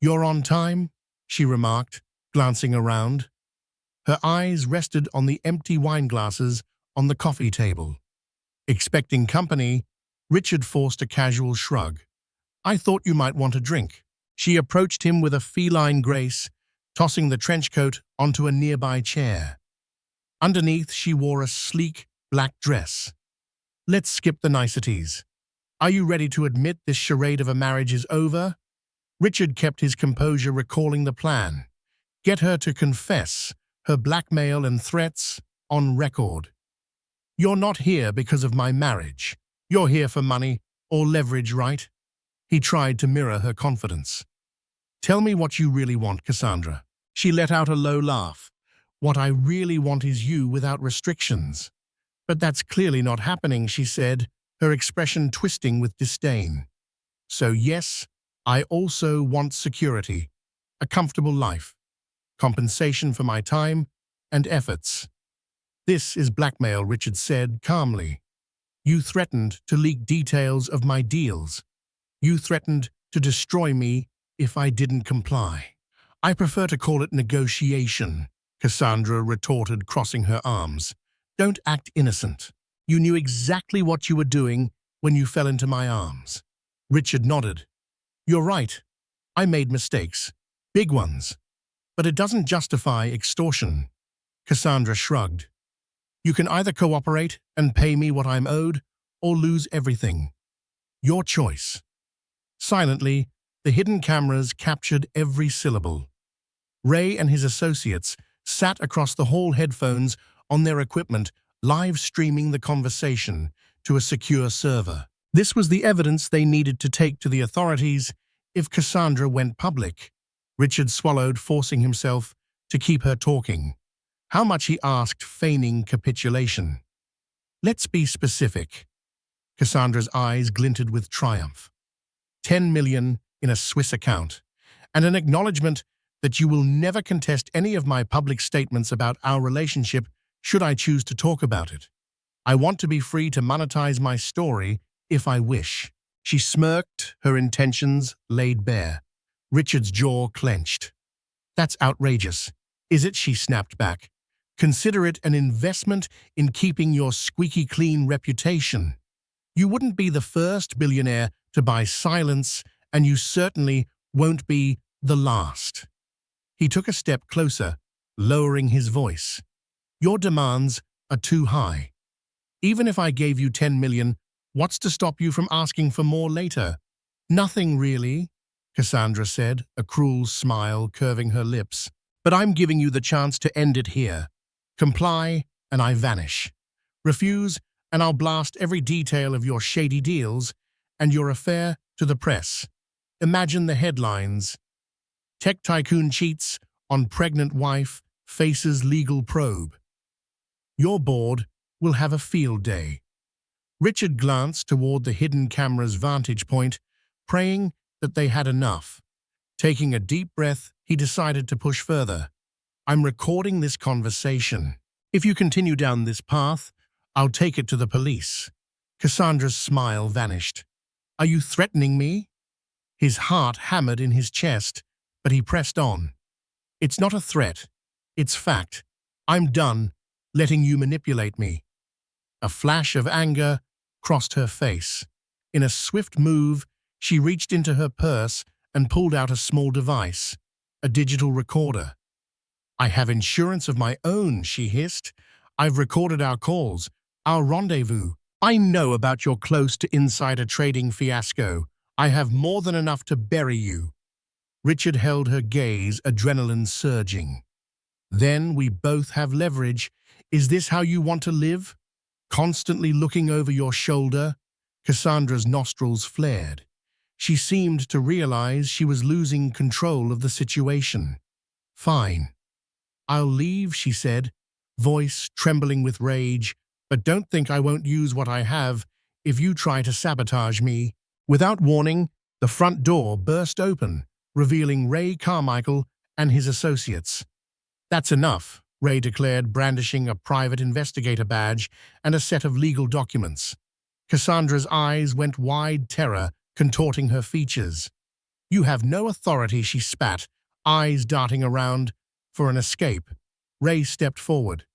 "You're on time," she remarked, glancing around. Her eyes rested on the empty wine glasses on the coffee table. Expecting company, Richard forced a casual shrug. "I thought you might want a drink." She approached him with a feline grace, tossing the trench coat onto a nearby chair. Underneath, she wore a sleek, black dress. "Let's skip the niceties. Are you ready to admit this charade of a marriage is over?" Richard kept his composure, recalling the plan. Get her to confess her blackmail and threats on record. "You're not here because of my marriage. You're here for money or leverage, right?" He tried to mirror her confidence. "Tell me what you really want, Cassandra." She let out a low laugh. "What I really want is you without restrictions." "But that's clearly not happening," she said, her expression twisting with disdain. "So yes, I also want security, a comfortable life, compensation for my time and efforts." "This is blackmail," Richard said calmly. "You threatened to leak details of my deals. You threatened to destroy me if I didn't comply." "I prefer to call it negotiation," Cassandra retorted, crossing her arms. "Don't act innocent. You knew exactly what you were doing when you fell into my arms." Richard nodded. "You're right. I made mistakes. Big ones. But it doesn't justify extortion." Cassandra shrugged. "You can either cooperate and pay me what I'm owed, or lose everything. Your choice." Silently, the hidden cameras captured every syllable. Ray and his associates sat across the hall, headphones on their equipment, live streaming the conversation to a secure server. This was the evidence they needed to take to the authorities if Cassandra went public. Richard swallowed, forcing himself to keep her talking. How much, he asked, feigning capitulation. "Let's be specific." Cassandra's eyes glinted with triumph. 10 million in a Swiss account, and an acknowledgement that you will never contest any of my public statements about our relationship should I choose to talk about it. I want to be free to monetize my story if I wish." She smirked, her intentions laid bare. Richard's jaw clenched. "That's outrageous. Is it?" she snapped back. "Consider it an investment in keeping your squeaky clean reputation. You wouldn't be the first billionaire to buy silence, and you certainly won't be the last." He took a step closer, lowering his voice. "Your demands are too high. Even if I gave you 10 million, What's to stop you from asking for more later? Nothing really, Cassandra said, a cruel smile curving her lips. But I'm giving you the chance to end it here. Comply, and I vanish. Refuse, and I'll blast every detail of your shady deals and your affair to the press. Imagine the headlines. Tech tycoon cheats on pregnant wife, faces legal probe. Your board will have a field day. Richard glanced toward the hidden camera's vantage point, praying that they had enough. Taking a deep breath, he decided to push further. I'm recording this conversation. If you continue down this path, I'll take it to the police. Cassandra's smile vanished. Are you threatening me? His heart hammered in his chest, but he pressed on. It's not a threat. It's fact. I'm done letting you manipulate me. A flash of anger crossed her face. In a swift move, she reached into her purse and pulled out a small device, a digital recorder. I have insurance of my own, she hissed. I've recorded our calls, our rendezvous. I know about your close to insider trading fiasco. I have more than enough to bury you. Richard held her gaze, adrenaline surging. Then we both have leverage. Is this how you want to live? Constantly looking over your shoulder? Cassandra's nostrils flared. She seemed to realize she was losing control of the situation. Fine. I'll leave, she said, voice trembling with rage, but don't think I won't use what I have if you try to sabotage me. Without warning, the front door burst open, revealing Ray Carmichael and his associates. That's enough, Ray declared, brandishing a private investigator badge and a set of legal documents. Cassandra's eyes went wide, terror contorting her features. You have no authority, she spat, eyes darting around for an escape. Ray stepped forward.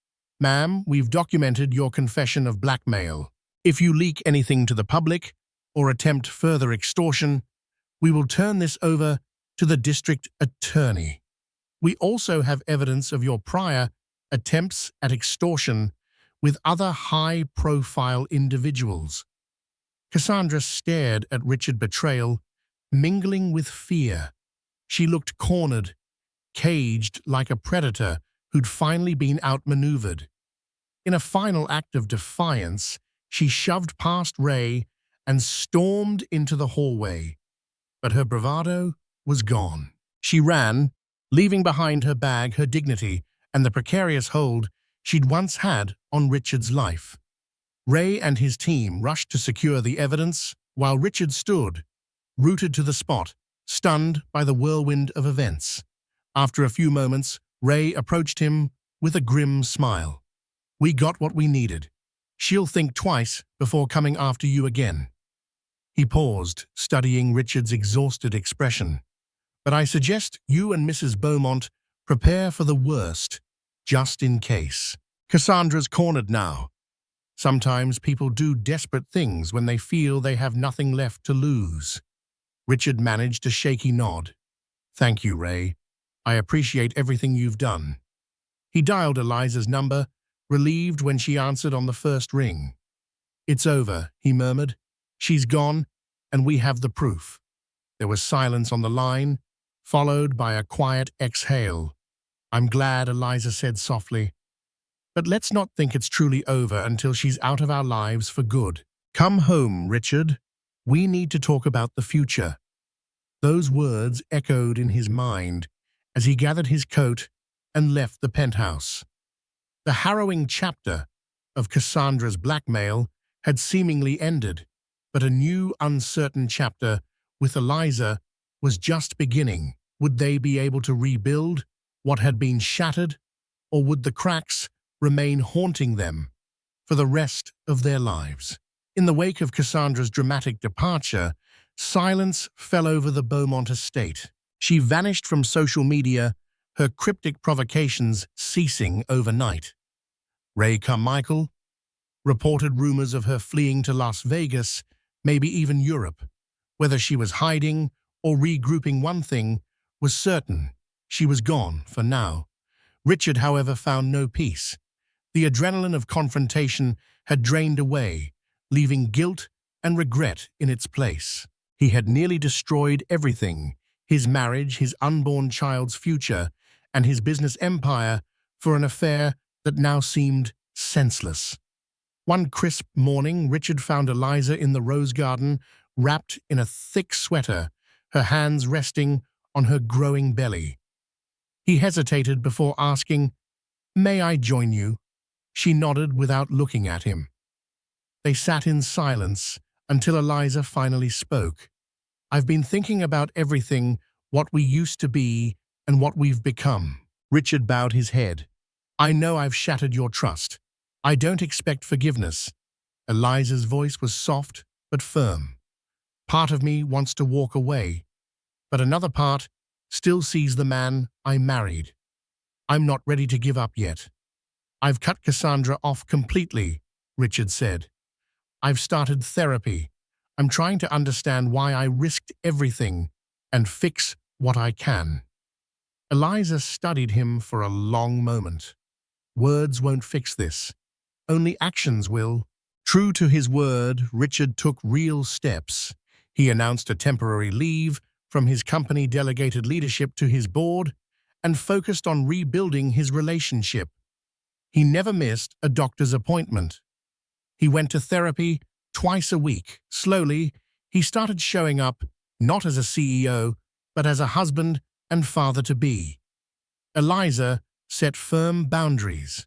Ma'am, we've documented your confession of blackmail. If you leak anything to the public or attempt further extortion, we will turn this over to the district attorney. We also have evidence of your prior attempts at extortion with other high-profile individuals. Cassandra stared at Richard Betrayal, mingling with fear. She looked cornered, caged like a predator who'd finally been outmaneuvered. In a final act of defiance, she shoved past Ray and stormed into the hallway. But her bravado was gone. She ran, leaving behind her bag, her dignity, and the precarious hold she'd once had on Richard's life. Ray and his team rushed to secure the evidence, while Richard stood, rooted to the spot, stunned by the whirlwind of events. After a few moments, Ray approached him with a grim smile. We got what we needed. She'll think twice before coming after you again. He paused, studying Richard's exhausted expression. But I suggest you and Mrs. Beaumont prepare for the worst, just in case. Cassandra's cornered now. Sometimes people do desperate things when they feel they have nothing left to lose. Richard managed a shaky nod. Thank you, Ray. I appreciate everything you've done. He dialed Eliza's number, relieved when she answered on the first ring. It's over, he murmured. She's gone, and we have the proof. There was silence on the line, followed by a quiet exhale. I'm glad, Eliza said softly. But let's not think it's truly over until she's out of our lives for good. Come home, Richard. We need to talk about the future. Those words echoed in his mind as he gathered his coat and left the penthouse. The harrowing chapter of Cassandra's blackmail had seemingly ended, but a new, uncertain chapter with Eliza was just beginning. Would they be able to rebuild what had been shattered, or would the cracks remain haunting them for the rest of their lives? In the wake of Cassandra's dramatic departure, silence fell over the Beaumont estate. She vanished from social media, her cryptic provocations ceasing overnight. Ray Carmichael reported rumors of her fleeing to Las Vegas, maybe even Europe. Whether she was hiding or regrouping, one thing was certain: she was gone for now. Richard, however, found no peace. The adrenaline of confrontation had drained away, leaving guilt and regret in its place. He had nearly destroyed everything, his marriage, his unborn child's future, and his business empire, for an affair that now seemed senseless. One crisp morning, Richard found Eliza in the rose garden, wrapped in a thick sweater, her hands resting on her growing belly. He hesitated before asking, "May I join you?" She nodded without looking at him. They sat in silence until Eliza finally spoke. "I've been thinking about everything, what we used to be and what we've become." Richard bowed his head. "I know I've shattered your trust. I don't expect forgiveness." Eliza's voice was soft but firm. "Part of me wants to walk away, but another part still sees the man I married. I'm not ready to give up yet." "I've cut Cassandra off completely," Richard said. "I've started therapy. I'm trying to understand why I risked everything and fix what I can." Eliza studied him for a long moment. "Words won't fix this. Only actions will." True to his word, Richard took real steps. He announced a temporary leave from his company, delegated leadership to his board, and focused on rebuilding his relationship. He never missed a doctor's appointment. He went to therapy twice a week. Slowly, he started showing up not as a CEO, but as a husband and father-to-be. Eliza set firm boundaries.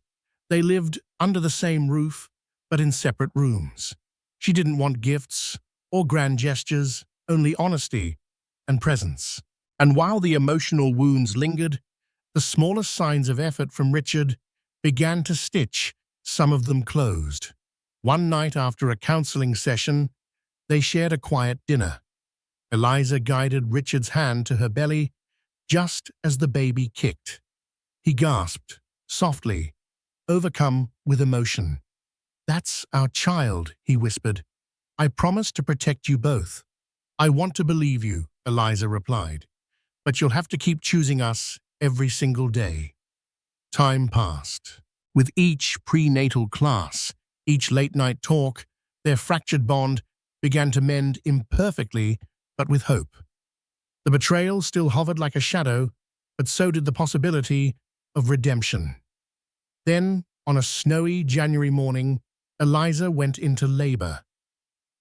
They lived under the same roof, but in separate rooms. She didn't want gifts or grand gestures, only honesty and presence. And while the emotional wounds lingered, the smallest signs of effort from Richard began to stitch, some of them closed. One night after a counseling session, they shared a quiet dinner. Eliza guided Richard's hand to her belly just as the baby kicked. He gasped, softly, overcome with emotion. "That's our child," he whispered. "I promise to protect you both." "I want to believe you," Eliza replied, "but you'll have to keep choosing us every single day." Time passed. With each prenatal class, each late-night talk, their fractured bond began to mend imperfectly, but with hope. The betrayal still hovered like a shadow, but so did the possibility of redemption. Then, on a snowy January morning, Eliza went into labor.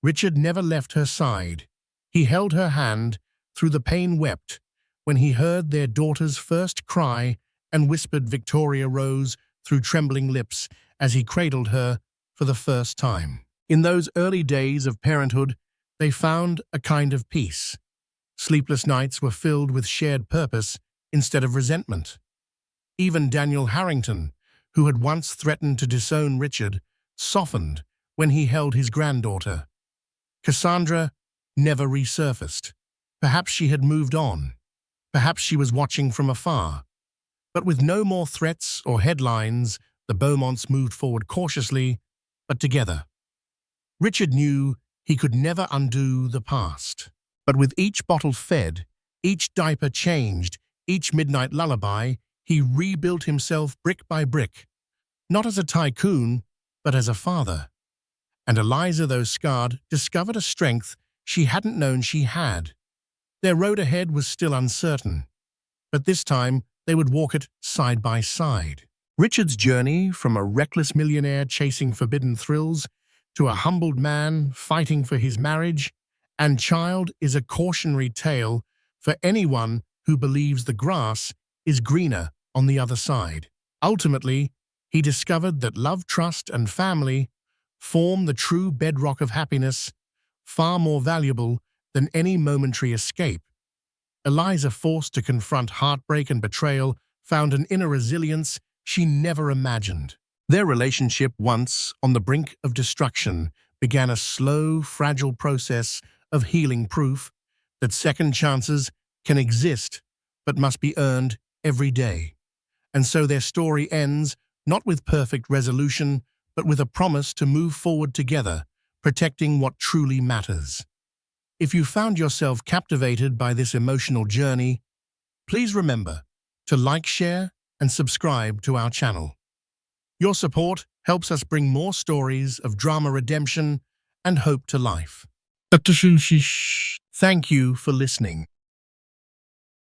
Richard never left her side. He held her hand through the pain, wept when he heard their daughter's first cry, and whispered Victoria Rose through trembling lips as he cradled her for the first time. In those early days of parenthood, they found a kind of peace. Sleepless nights were filled with shared purpose instead of resentment. Even Daniel Harrington, who had once threatened to disown Richard, softened when he held his granddaughter. Cassandra never resurfaced. Perhaps she had moved on. Perhaps she was watching from afar. But with no more threats or headlines, the Beaumonts moved forward cautiously, but together. Richard knew he could never undo the past. But with each bottle fed, each diaper changed, each midnight lullaby, he rebuilt himself brick by brick, not as a tycoon, but as a father. And Eliza, though scarred, discovered a strength she hadn't known she had. Their road ahead was still uncertain, but this time they would walk it side by side. Richard's journey, from a reckless millionaire chasing forbidden thrills to a humbled man fighting for his marriage and child, is a cautionary tale for anyone who believes the grass is greener on the other side. Ultimately, he discovered that love, trust, and family form the true bedrock of happiness, far more valuable than any momentary escape. Eliza, forced to confront heartbreak and betrayal, found an inner resilience she never imagined. Their relationship, once on the brink of destruction, began a slow, fragile process of healing, proof that second chances can exist but must be earned every day. And so their story ends, not with perfect resolution, but with a promise to move forward together, protecting what truly matters. If you found yourself captivated by this emotional journey, please remember to like, share, and subscribe to our channel. Your support helps us bring more stories of drama, redemption, and hope to life. Dr. Shish. Thank you for listening.